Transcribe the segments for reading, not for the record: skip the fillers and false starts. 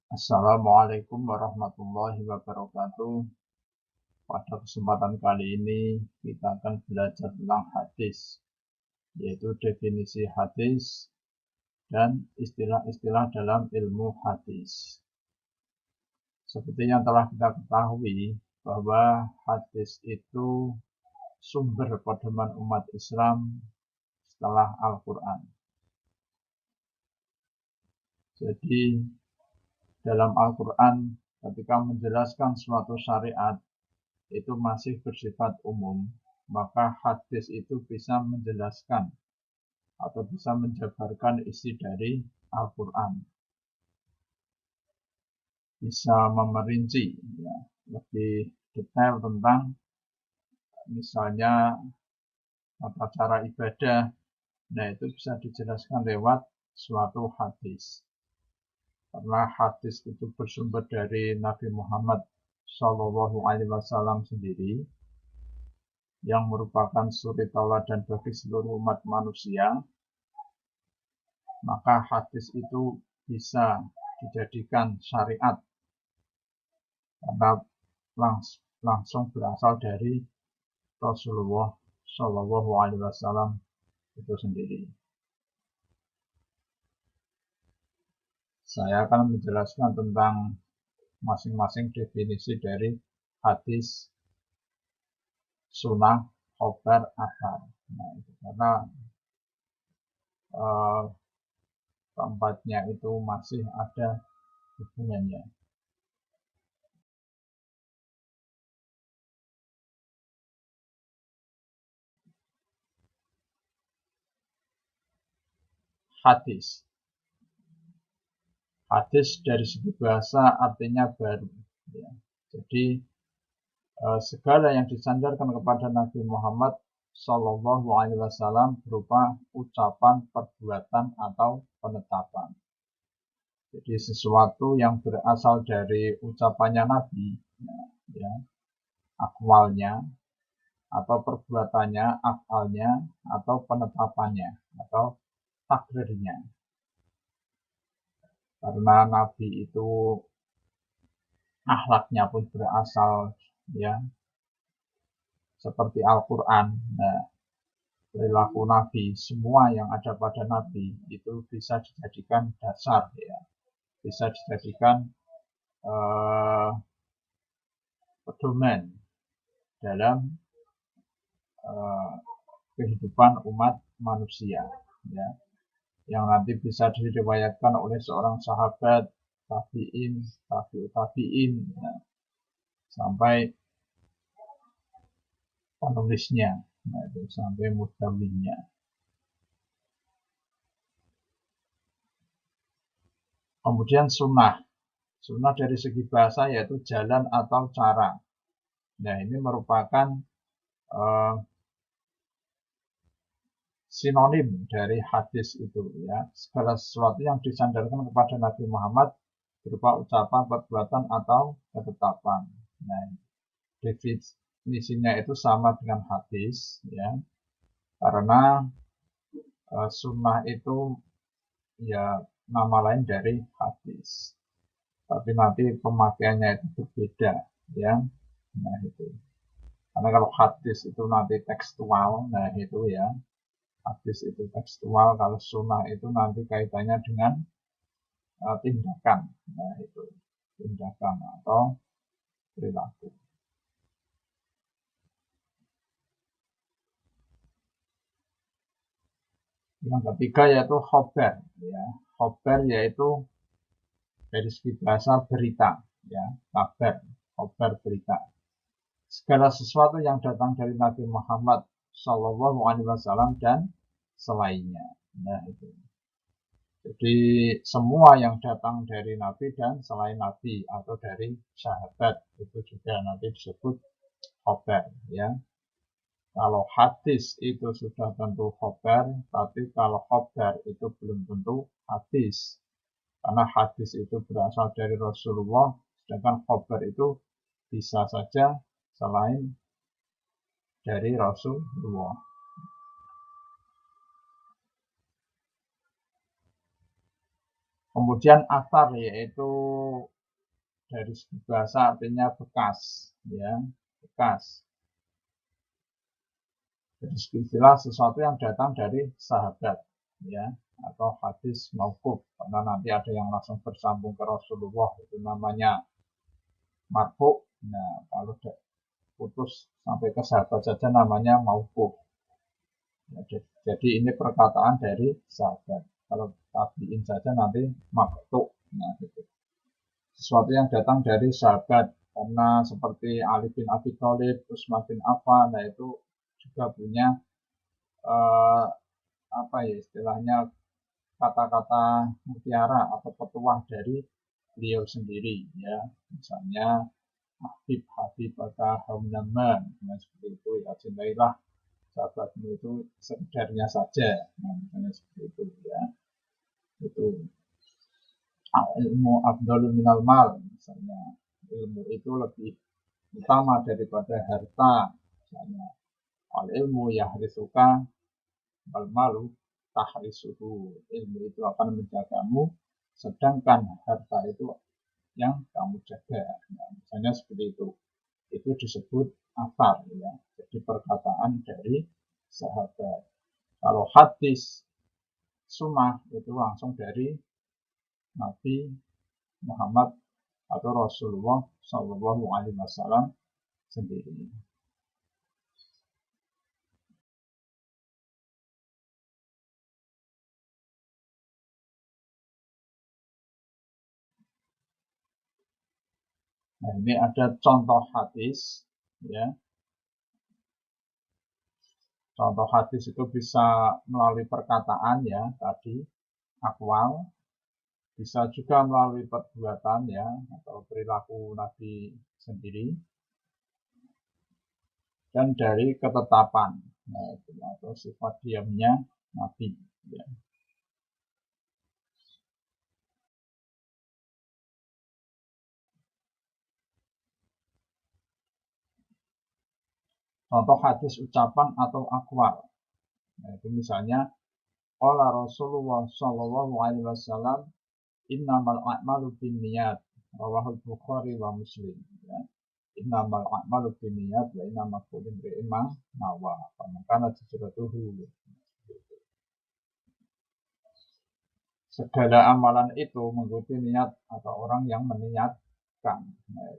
Assalamualaikum warahmatullahi wabarakatuh. Pada kesempatan kali ini kita akan belajar tentang hadis, yaitu definisi hadis dan istilah-istilah dalam ilmu hadis. Seperti yang telah kita ketahui bahwa hadis itu sumber pedoman umat Islam setelah Al-Quran. Jadi dalam Al-Quran ketika menjelaskan suatu syariat itu masih bersifat umum, maka hadis itu bisa menjelaskan atau bisa menjabarkan isi dari Al-Quran. Bisa memerinci ya, lebih detail tentang misalnya tata cara ibadah. Nah, itu bisa dijelaskan lewat suatu hadis. Karena hadis itu bersumber dari Nabi Muhammad SAW sendiri, yang merupakan suri tauladan bagi seluruh umat manusia, maka hadis itu bisa dijadikan syariat karena langsung berasal dari Rasulullah Shallallahu Alaihi Wasallam itu sendiri. Saya akan menjelaskan tentang masing-masing definisi dari hadis, sunnah, khobar, athar. Nah, itu karena keempatnya itu masih ada hubungannya. Hadis. Hadis dari segi bahasa artinya baru. Ya. Jadi segala yang disandarkan kepada Nabi Muhammad Shallallahu Alaihi Wasallam berupa ucapan, perbuatan, atau penetapan. Jadi sesuatu yang berasal dari ucapannya Nabi, ya, akwalnya, atau perbuatannya, afalnya, atau penetapannya, atau takdirnya. Karena Nabi itu akhlaknya pun berasal ya seperti Al-Quran. Nah, perilaku Nabi, semua yang ada pada Nabi itu bisa dijadikan dasar, ya, bisa dijadikan pedoman dalam kehidupan umat manusia, ya, yang nanti bisa diriwayatkan oleh seorang sahabat, tabi'in, tabi'ut tabi'in, ya, sampai penulisnya, nah, itu sampai mudawinnya. Kemudian sunnah. Sunnah dari segi bahasa yaitu jalan atau cara. Nah, ini merupakan sinonim dari hadis itu, ya. Segala sesuatu yang disandarkan kepada Nabi Muhammad berupa ucapan, perbuatan, atau ketetapan. Nah, definisinya itu sama dengan hadis, ya. Karena sunnah itu ya nama lain dari hadis. Tapi nanti pemakaiannya itu berbeda, ya. Nah, itu. Karena kalau hadis itu nanti tekstual, nah itu ya. Hadis itu tekstual, kalau sunnah itu nanti kaitannya dengan tindakan. Nah, itu tindakan atau perilaku. Yang ketiga yaitu khobar, ya. Khobar yaitu dari segi bahasa berita, ya, kabar, khobar berita. Segala sesuatu yang datang dari Nabi Muhammad Shallallahu Alaihi Wasallam dan selainnya. Nah, itu. Jadi semua yang datang dari Nabi dan selain Nabi atau dari sahabat itu juga nanti disebut khobar, ya. Kalau hadis itu sudah tentu khobar, tapi kalau khobar itu belum tentu hadis. Karena hadis itu berasal dari Rasulullah, sedangkan khobar itu bisa saja selain dari Rasulullah. Kemudian athar yaitu dari segi bahasa artinya bekas, ya, bekas. Dari segi istilah sesuatu yang datang dari sahabat, ya, atau hadis mauquf, karena nanti ada yang langsung bersambung ke Rasulullah, itu namanya marfu. Nah, kalau putus sampai ke sahabat saja namanya mauquf. Ya, jadi ini perkataan dari sahabat. Kalau tabiin saja nanti maqtu. Nah, gitu. Sesuatu yang datang dari sahabat, karena seperti Ali bin Abi Thalib, Utsman bin Affan, nah itu juga punya apa ya istilahnya, kata-kata mutiara atau petuah dari beliau sendiri, ya, misalnya Habib Habib kata Hamdaman, nah seperti itu, ya, cintailah sahabatmu itu sekedarnya saja, nah misalnya seperti itu, ya, itu ilmu afdhalu minal mal, misalnya ilmu itu lebih utama daripada harta, misalnya al ilmu yahrisuka wal malu tahrisuhu, ilmu itu akan menjagamu sedangkan harta itu yang kamu jaga, nah, misalnya seperti itu disebut athar, ya, jadi perkataan dari sahabat. Kalau hadis sunnah itu langsung dari Nabi Muhammad atau Rasulullah Shallallahu Alaihi Wasallam sendiri. Nah, ini ada contoh hadis, ya. Contoh hadis itu bisa melalui perkataan, ya, tadi akwal, bisa juga melalui perbuatan, ya, atau perilaku Nabi sendiri, dan dari ketetapan, nah, itu, atau sifat diamnya Nabi, ya. Contoh hadis ucapan atau akwal, nah, itu misalnya qala Rasulullah Shallallahu Alaihi Wasallam innamal a'malu binniyat, rawahul Bukhari wa Muslim, ya. Innamal a'malu binniyat wa innamal likulli imri'in ma nawa, faman kanat hijratuhu, segala amalan itu mengikuti niat atau orang yang meniatkan. Nah,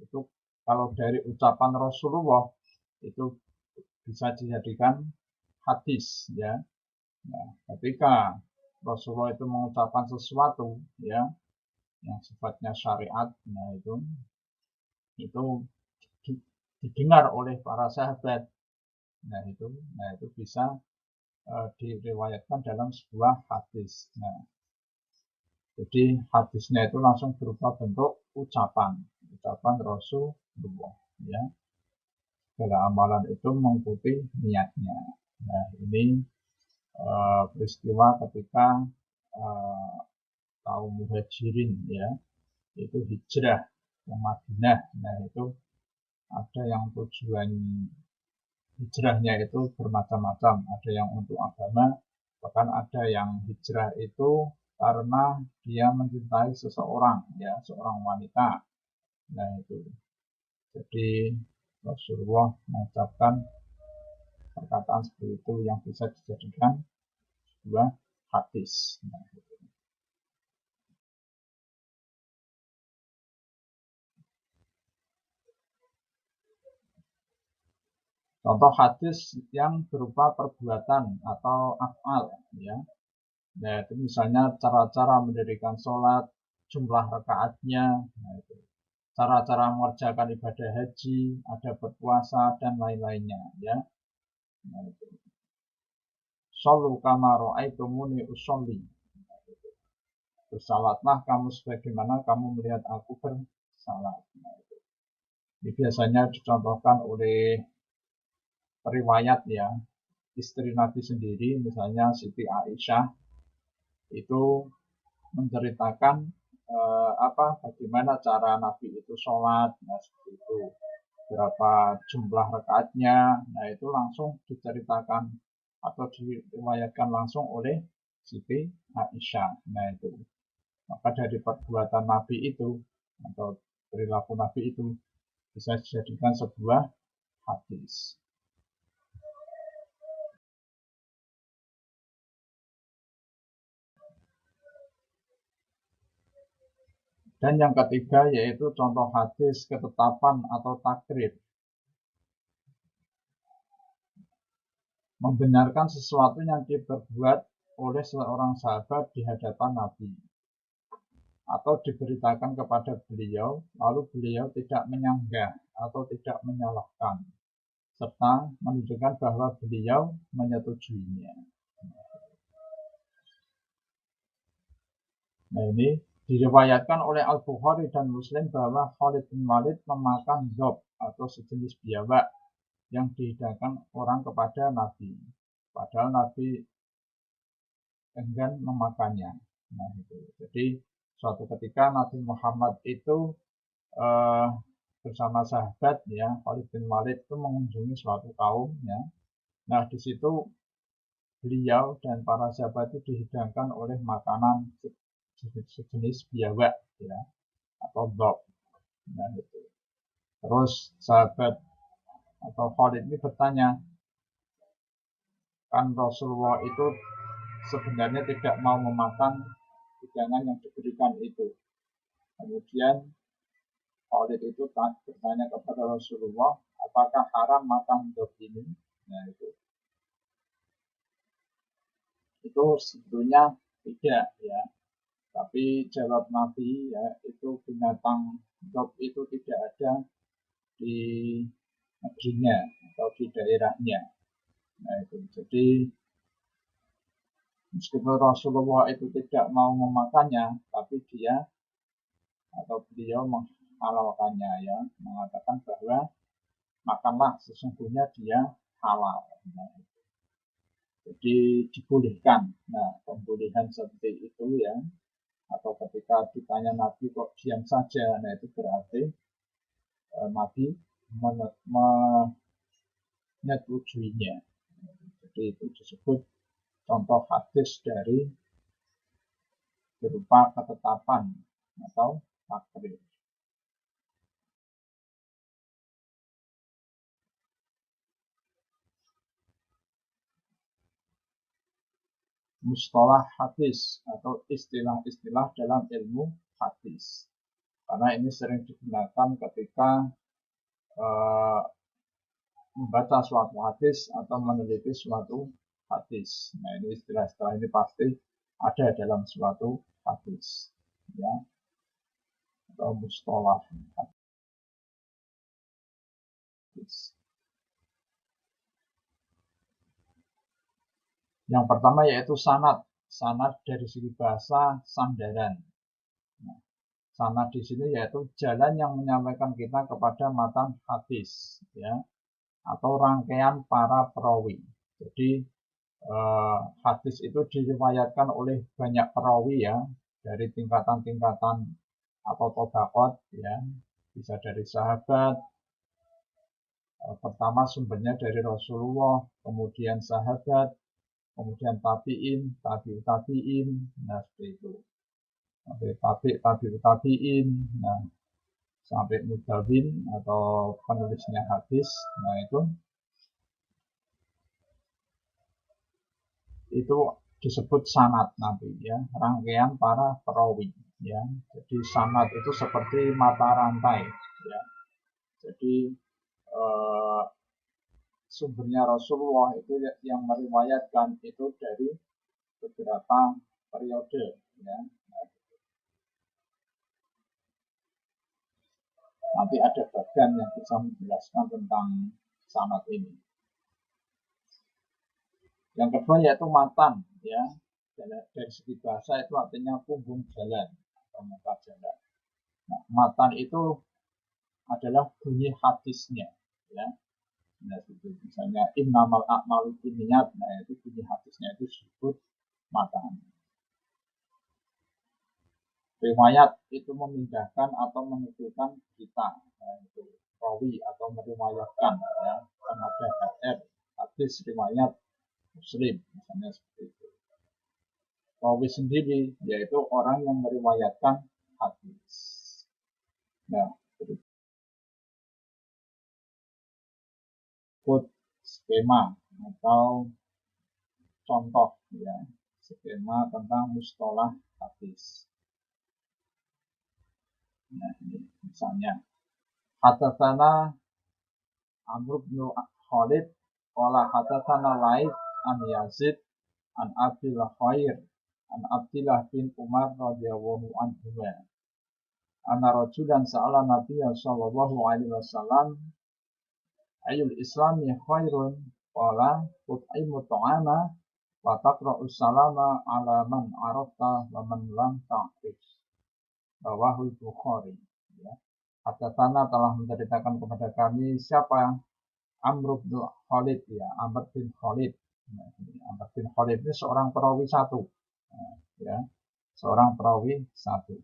itu kalau dari ucapan Rasulullah itu bisa dijadikan hadis, ya. Nah, ketika Rasulullah itu mengucapkan sesuatu, ya, yang sifatnya syariat, nah itu didengar oleh para sahabat, nah itu bisa diriwayatkan dalam sebuah hadis. Nah, jadi hadisnya itu langsung berupa bentuk ucapan Rasulullah, ya. Segala amalan itu mengikuti niatnya. Nah, ini peristiwa ketika kaum muhajirin, ya, itu hijrah ke Madinah. Nah, itu ada yang tujuan hijrahnya itu bermacam-macam, ada yang untuk agama, bahkan ada yang hijrah itu karena dia mencintai seseorang, ya, seorang wanita. Nah, itu jadi Rasulullah mengucapkan perkataan seperti itu yang bisa dijadikan sebuah hadis. Nah, itu. Contoh hadis yang berupa perbuatan atau af'al, ya. Nah, itu misalnya cara-cara mendirikan sholat, jumlah rakaatnya, nah, itu. Cara-cara mengerjakan ibadah haji, ada berpuasa, dan lain-lainnya, ya. Nah, itu. Shollu kama ra'aitumuni usolli. Bersalatlah kamu sebagaimana kamu melihat aku bersalat. Nah, itu. Ini biasanya dicontohkan oleh periwayat, ya, istri Nabi sendiri, misalnya Siti Aisyah, itu menceritakan bagaimana cara Nabi itu sholat, nah seperti itu, berapa jumlah rakaatnya, nah itu langsung diceritakan atau diriwayatkan langsung oleh Siti Aisyah. Nah, itu Maka dari perbuatan Nabi itu atau perilaku Nabi itu bisa dijadikan sebuah hadis. Dan yang ketiga yaitu contoh hadis ketetapan atau takrir. Membenarkan sesuatu yang diperbuat oleh seorang sahabat di hadapan Nabi. Atau diberitakan kepada beliau, lalu beliau tidak menyanggah atau tidak menyalahkan. Serta menunjukkan bahwa beliau menyetujuinya. Nah ini diriwayatkan oleh Al-Bukhari dan Muslim bahwa Khalid bin Walid memakan zob atau sejenis biawak yang dihidangkan orang kepada Nabi. Padahal Nabi enggan memakannya. Nah, itu. Jadi suatu ketika Nabi Muhammad itu bersama sahabat ya Khalid bin Walid itu mengunjungi suatu kaum ya. Nah di situ beliau dan para sahabat itu dihidangkan oleh makanan sejenis biawak ya atau dog. Nah, itu. Terus sahabat atau Khalid ini bertanya, kan Rasulullah itu sebenarnya tidak mau memakan hidangan yang diberikan itu. Kemudian Khalid itu bertanya kepada Rasulullah, apakah haram makan dog ini? Nah, itu sebetulnya tidak ya. Tapi jawab Nabi ya, itu binatang dog itu tidak ada di negerinya atau di daerahnya. Nah, itu. Jadi meskipun Rasulullah itu tidak mau memakannya, tapi dia atau beliau menghalalkannya ya, mengatakan bahwa makanlah sesungguhnya dia halal. Nah, jadi dibolehkan. Nah, pembolehan seperti itu ya, atau ketika ditanya Nabi kok diam saja, nah itu berarti Nabi menyetujuinya. Jadi itu disebut contoh hadis dari berupa ketetapan atau takrir. Mustalah hadis atau istilah-istilah dalam ilmu hadis. Karena ini sering digunakan ketika membaca suatu hadis atau meneliti suatu hadis. Nah ini istilah-istilah ini pasti ada dalam suatu hadis. Ya, atau mustalah hadis. Yang pertama yaitu sanad. Sanad dari segi bahasa sandaran. Nah, sanad di sini yaitu jalan yang menyampaikan kita kepada matan hadis, ya, atau rangkaian para perawi. Jadi hadis itu diriwayatkan oleh banyak perawi ya, dari tingkatan-tingkatan atau tobaqat ya, bisa dari sahabat. Pertama sumbernya dari Rasulullah, kemudian sahabat, kemudian tabi'in, tabi'ut tabi'in, nah seperti itu. Sampai tabi'ut tabi'in, nah sampai mudawin atau penulisnya hadis, nah itu disebut sanad nanti ya, rangkaian para perawi ya. Jadi sanad itu seperti mata rantai ya. Jadi sumbernya Rasulullah itu yang meriwayatkan itu dari beberapa periode ya. Nanti ada bagian yang bisa menjelaskan tentang sanad ini. Yang kedua yaitu matan ya. Dari segi bahasa itu artinya punggung jalan atau muka jalan. Nah, matan itu adalah bunyi hadisnya ya. Nah, itu misalnya innamal a'malu binniyat, nah itu bunyi hadisnya itu disebut matan. Riwayat itu memindahkan atau menunjukkan kita, nah, itu rawi atau meriwayatkan ya. Kan ada hadis riwayat Muslim misalnya seperti itu. rawi sendiri, yaitu orang yang meriwayatkan hadis. Nah, berikut skema atau contoh ya, skema tentang mustalah hadis. Nah, ini misalnya hadatsana Amr bin Khalid qala hadatsana Laits an Yazid an Abdillah Khair an Abdillah bin Umar radhiyallahu anhu anna rajulan sa'ala Nabiyya sallallahu alaihi wasallam ayul islami khairun qala tut'imu ta'ama wa taqra'us salama ala man arafta wa man lam ta'rif. Rawahul Bukhari ya. Hadatsana telah menceritakan kepada kami siapa Amr bin Khalid ya, Amr bin Khalid. Nah, Amr bin Khalid ini seorang perawi satu. Nah, ya, seorang perawi satu.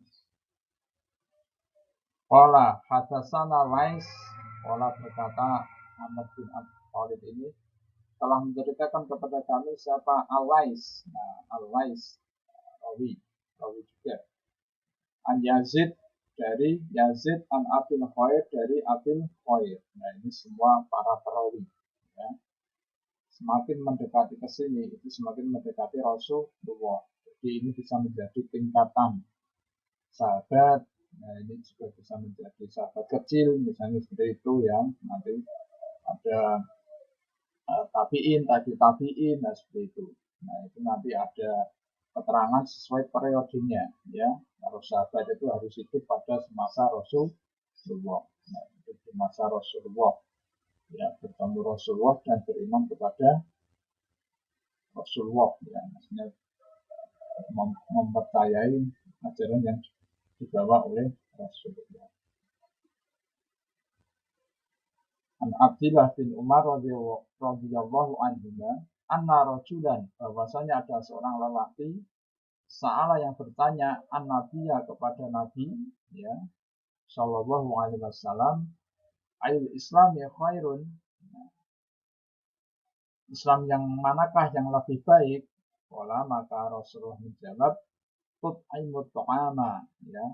Qala hadatsana Lais, qala berkata Amr bin Khalid ini telah menceritakan kepada kami siapa Al-Lais. Nah, Al-Lais rawi juga. An Yazid dari Yazid an Abil Khair dari Abil Khair. Nah, ini semua para perawi ya. Semakin mendekati ke sini itu semakin mendekati Rasulullah. Jadi ini bisa menjadi tingkatan sahabat. Nah, ini juga bisa menjadi sahabat kecil misalnya seperti itu ya. Nanti ada tabiin, tabiin, nah seperti itu. Nah, itu nanti ada keterangan sesuai periodenya ya. Kalau sahabat itu harus hidup pada semasa Rasulullah. Nah, itu di masa Rasulullah ya, bertemu Rasulullah dan beriman kepada Rasulullah ya, maksudnya mempercayai ajaran yang dibawa oleh Rasulullah. An Abdillah bin Umar radhiyallahu anhu anna rajulan, bahwasanya ada seorang lelaki sa'ala yang bertanya an Nabiya kepada Nabi ya sallallahu alaihi wasallam ayul islami khairun, Islam yang manakah yang lebih baik? Wala maka Rasulullah menjawab tut'imut ta'ama ya,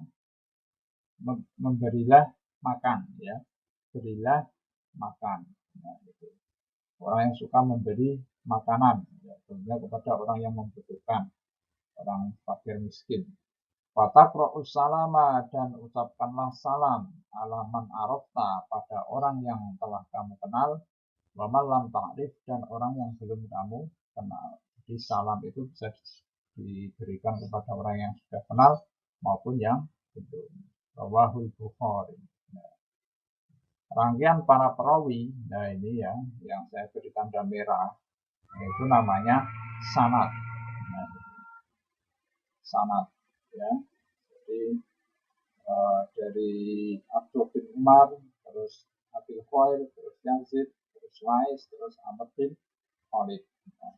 memberilah makan ya, berilah makan. Nah, itu. Orang yang suka memberi makanan ya, tentunya kepada orang yang membutuhkan, orang fakir miskin. Fataqra'us salama, dan ucapkanlah salam ala man arafta, pada orang yang telah kamu kenal, wa man lam ta'rif, dan orang yang belum kamu kenal. Jadi salam itu bisa diberikan kepada orang yang sudah kenal maupun yang belum. Rawahul Bukhari. Nah, rangkaian para perawi, nah ini ya, yang saya beri tanda merah, itu namanya sanad. Nah, sanad ya. Jadi dari Abdul bin Umar, terus Abil Khair, terus Yazid, terus Lais, terus Amr bin Khalid. Nah,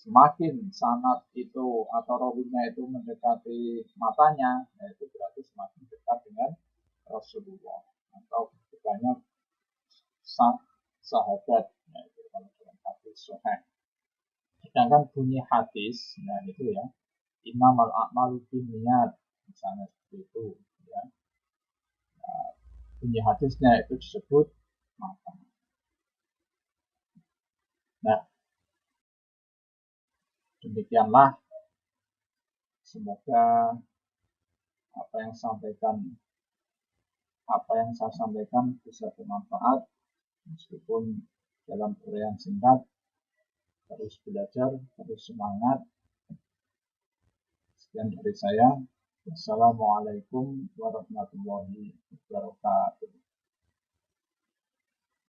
semakin sanad itu atau rawinya itu mendekati matanya, nah itu berarti semakin dekat dengan Rasulullah atau banyak sahabat. Nah, itu kalau dalam hadis sahih. Sedangkan bunyi hadis, nah itu ya, innamal a'malu binniyat, misalnya seperti itu ya. Nah, bunyi hadisnya itu disebut matan. Nah, demikianlah, semoga apa yang saya sampaikan bisa bermanfaat, meskipun dalam uraian singkat. Terus belajar, terus semangat. Sekian dari saya. Wassalamualaikum warahmatullahi wabarakatuh.